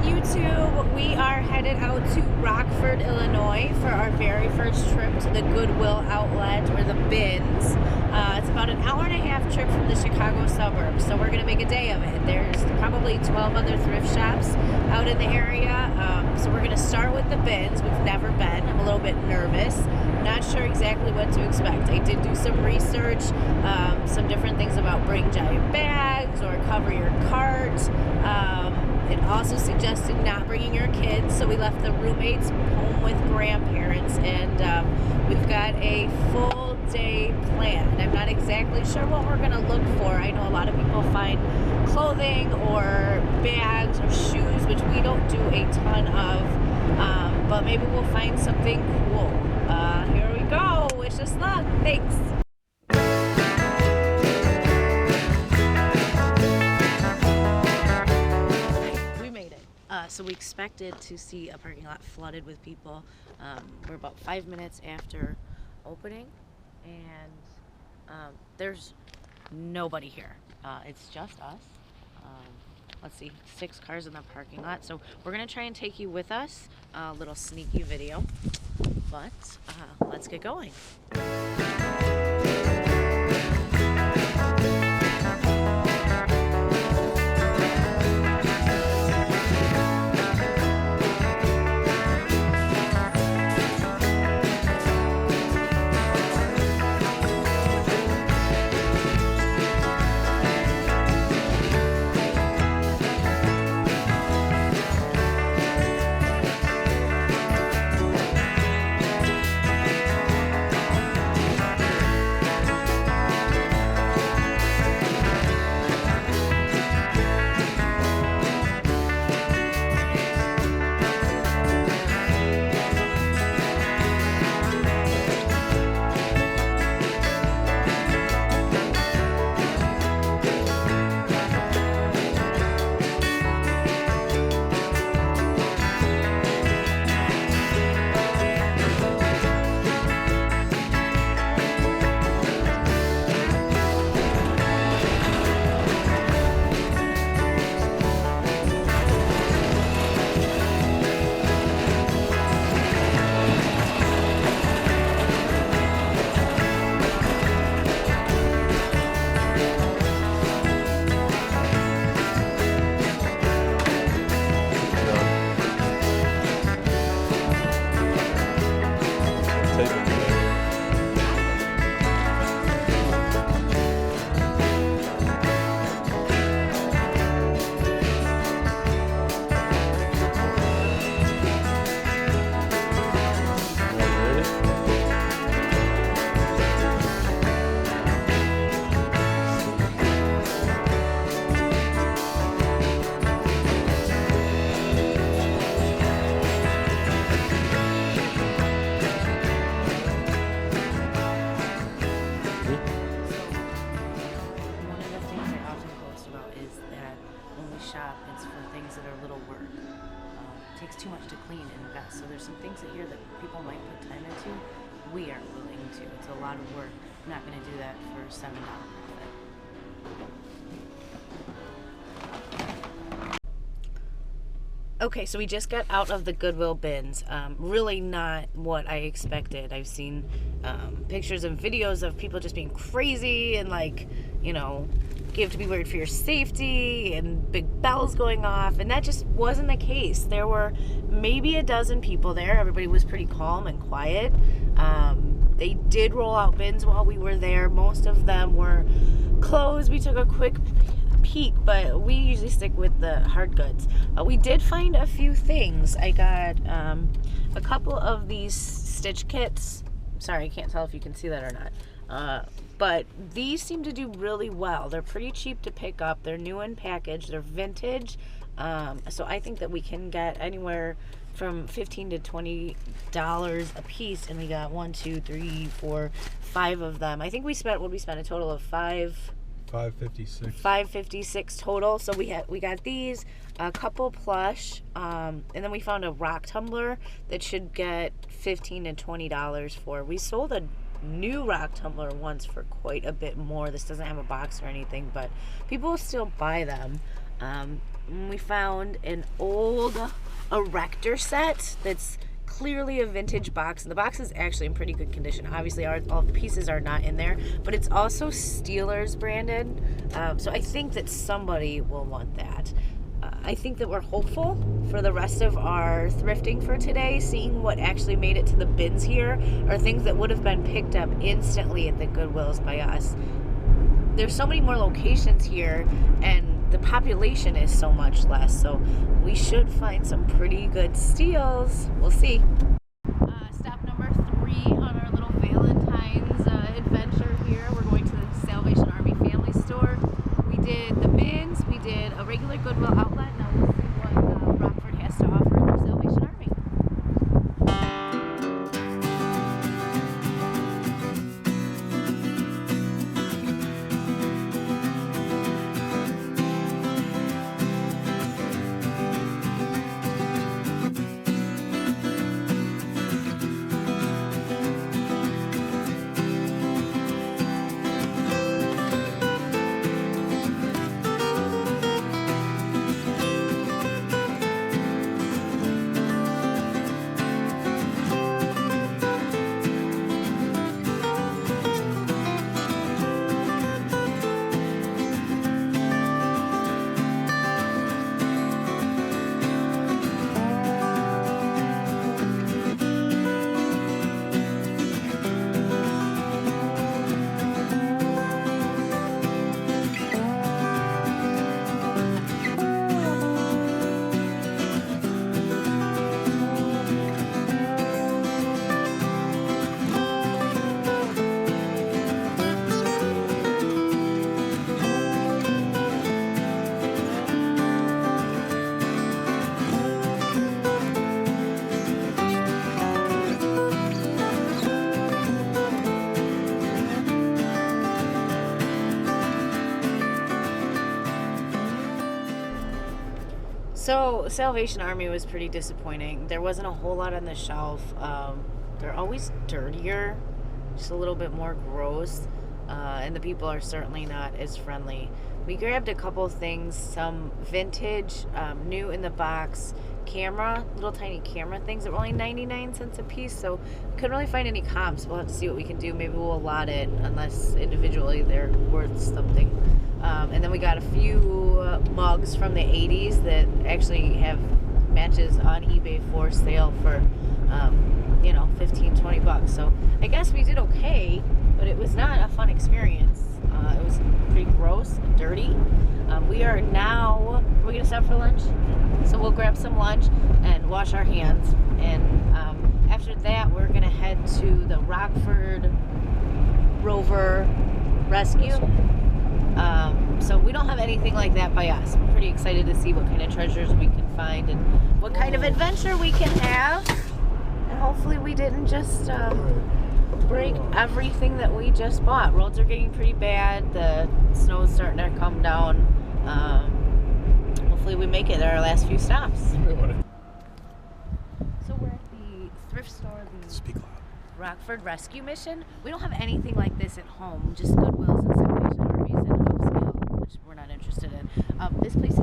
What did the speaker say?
YouTube. We are headed out to Rockford, Illinois for our very first trip to the Goodwill Outlet, or the bins. It's about an hour and a half trip from the Chicago suburbs, so we're going to make a day of it. There's probably 12 other thrift shops out in the area, so we're going to start with the bins. We've never been. I'm a little bit nervous. Not sure exactly what to expect. I did do some research, some different things about bring giant bags or cover your cart. It also suggested not bringing your kids, so we left the roommates home with grandparents, and we've got a full day planned. I'm not exactly sure what we're going to look for. I know a lot of people find clothing or bags or shoes, which we don't do a ton of, but maybe we'll find something cool. Here we go. Wish us luck. Thanks. So we expected to see a parking lot flooded with people. We're about 5 minutes after opening, and there's nobody here. It's just us. Let's see, 6 cars in the parking lot. So we're gonna try and take you with us. A little sneaky video, but let's get going. Takes too much to clean and invest. So there's some things in here that people might put time into. We aren't willing to. It's a lot of work. I'm not going to do that for $7 profit. Okay, so we just got out of the Goodwill bins. Really not what I expected. I've seen pictures and videos of people just being crazy and, like, you know, you have to be worried for your safety and big bells going off, and that just wasn't the case. There were maybe a dozen people there. Everybody was pretty calm and quiet. They did roll out bins while we were there. Most of them were closed. We took a quick peek, but we usually stick with the hard goods. We did find a few things. I got a couple of these stitch kits. Sorry, I can't tell if you can see that or not. But these seem to do really well. They're pretty cheap to pick up. They're new in package. They're vintage. So I think that we can get anywhere from $15 to $20 a piece, and we got 1, 2, 3, 4, 5 of them. I think we spent a total of $556 total. So we got these, a couple plush, and then we found a rock tumbler that should get $15 to $20 for. We sold a new rock tumbler once for quite a bit more. This doesn't have a box or anything, but people still buy them. We found an old erector set that's clearly a vintage box, and the box is actually in pretty good condition. Obviously all the pieces are not in there, but it's also Steelers branded, so I think that somebody will want that. I think that we're hopeful for the rest of our thrifting for today. Seeing what actually made it to the bins here are things that would have been picked up instantly at the Goodwills by us. There's so many more locations here, and the population is so much less, so we should find some pretty good steals. We'll see. Stop number 3 on our little Valentine's adventure here. We're going to the Salvation Army Family Store. We did the bins, we did a regular Goodwill Outlet. Now we'll see what Rockford has to offer in their Salvation Army. So Salvation Army was pretty disappointing. There wasn't a whole lot on the shelf. They're always dirtier, just a little bit more gross, and the people are certainly not as friendly. We grabbed a couple things, some vintage, new in the box camera, little tiny camera things that were only 99 cents a piece, so we couldn't really find any comps. We'll have to see what we can do. Maybe we'll allot it, unless individually they're worth something. And then we got a few mugs from the 80s that actually have matches on eBay for sale for, 15, 20 bucks. So I guess we did okay, but it was not a fun experience. It was pretty gross and dirty. We're going to stop for lunch? So we'll grab some lunch and wash our hands. And after that, we're going to head to the Rockford Rover Rescue. So we don't have anything like that by us. I'm pretty excited to see what kind of treasures we can find and what kind of adventure we can have. And hopefully we didn't just break everything that we just bought. Roads are getting pretty bad. The snow is starting to come down. Hopefully we make it at our last few stops. So we're at the thrift store, the Rockford Rescue Mission. We don't have anything like this at home, just Goodwills and Salvation Armies and upscale, which we're not interested in. This place